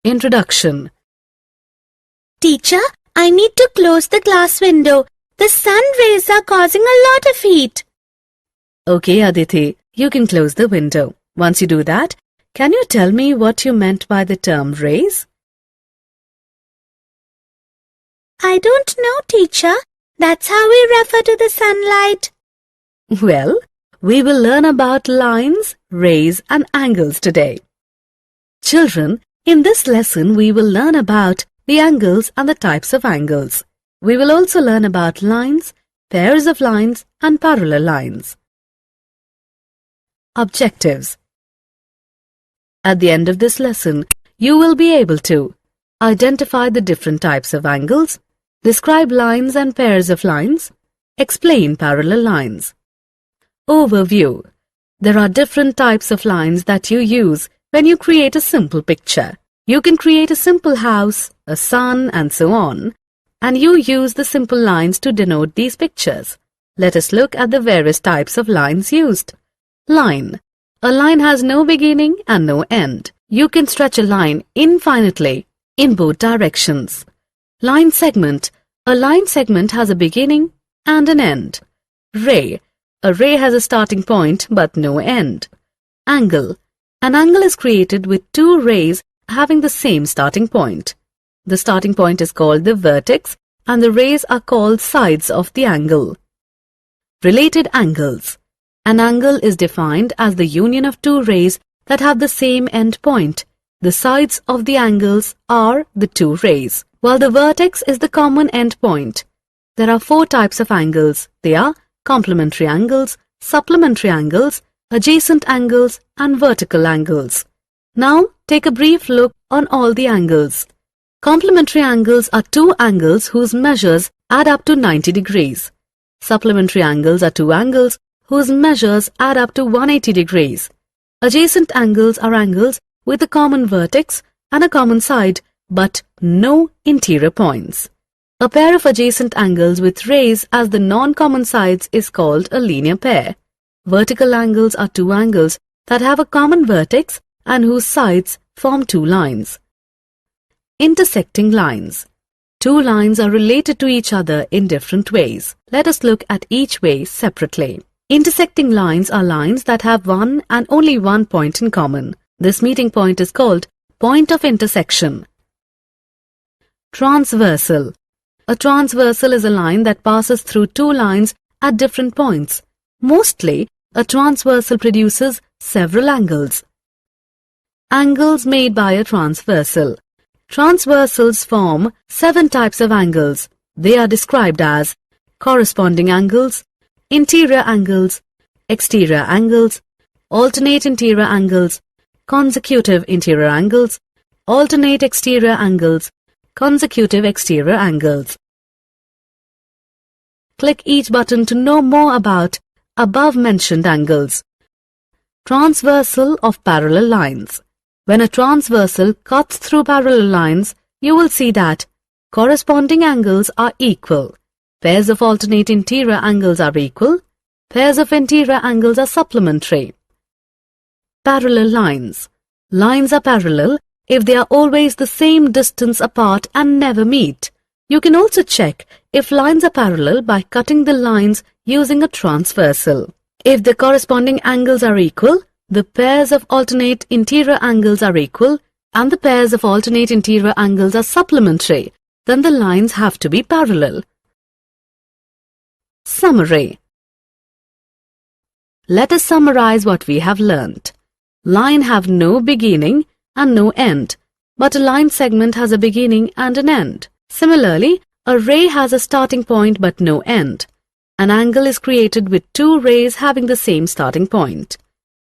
Introduction. Teacher, I need to close the glass window. The sun rays are causing a lot of heat. Okay, Aditi, you can close the window. Once you do that, can you tell me what you meant by the term rays? I don't know, teacher. That's how we refer to the sunlight. Well, we will learn about lines, rays and angles today. Children, in this lesson we will learn about the angles and the types of angles. We will also learn about lines, pairs of lines and parallel lines. Objectives. At the end of this lesson, you will be able to identify the different types of angles, describe lines and pairs of lines, explain parallel lines. Overview. There are different types of lines that you use when you create a simple picture. You can create a simple house, a sun and so on, and you use the simple lines to denote these pictures. Let us look at the various types of lines used. Line. A line has no beginning and no end. You can stretch a line infinitely in both directions. Line segment. A line segment has a beginning and an end. Ray. A ray has a starting point but no end. Angle. An angle is created with two rays having the same starting point. The starting point is called the vertex and the rays are called sides of the angle. Related angles. An angle is defined as the union of two rays that have the same end point. The sides of the angles are the two rays, while the vertex is the common end point. There are four types of angles. They are complementary angles, supplementary angles, adjacent angles, and vertical angles. Now, take a brief look on all the angles. Complementary angles are two angles whose measures add up to 90 degrees. Supplementary angles are two angles whose measures add up to 180 degrees. Adjacent angles are angles with a common vertex and a common side, but no interior points. A pair of adjacent angles with rays as the non-common sides is called a linear pair. Vertical angles are two angles that have a common vertex and whose sides form two lines. Intersecting lines. Two lines are related to each other in different ways. Let us look at each way separately. Intersecting lines are lines that have one and only one point in common. This meeting point is called point of intersection. Transversal. A transversal is a line that passes through two lines at different points. Mostly, a transversal produces several angles. Angles made by a transversal. Transversals form 7 types of angles. They are described as corresponding angles, interior angles, exterior angles, alternate interior angles, consecutive interior angles, alternate exterior angles, consecutive exterior angles. Click each button to know more about above-mentioned angles. Transversal of parallel lines. When a transversal cuts through parallel lines, you will see that corresponding angles are equal. Pairs of alternate interior angles are equal. Pairs of interior angles are supplementary. Parallel lines. Lines are parallel if they are always the same distance apart and never meet. You can also check if lines are parallel by cutting the lines using a transversal. If the corresponding angles are equal, the pairs of alternate interior angles are equal and the pairs of alternate interior angles are supplementary, then the lines have to be parallel. Summary. Let us summarize what we have learnt. Line have no beginning and no end, but a line segment has a beginning and an end. Similarly, a ray has a starting point but no end. An angle is created with two rays having the same starting point.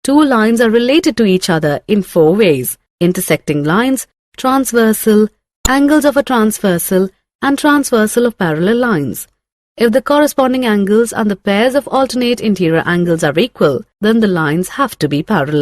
Two lines are related to each other in 4 ways: intersecting lines, transversal, angles of a transversal, and transversal of parallel lines. If the corresponding angles and the pairs of alternate interior angles are equal, then the lines have to be parallel.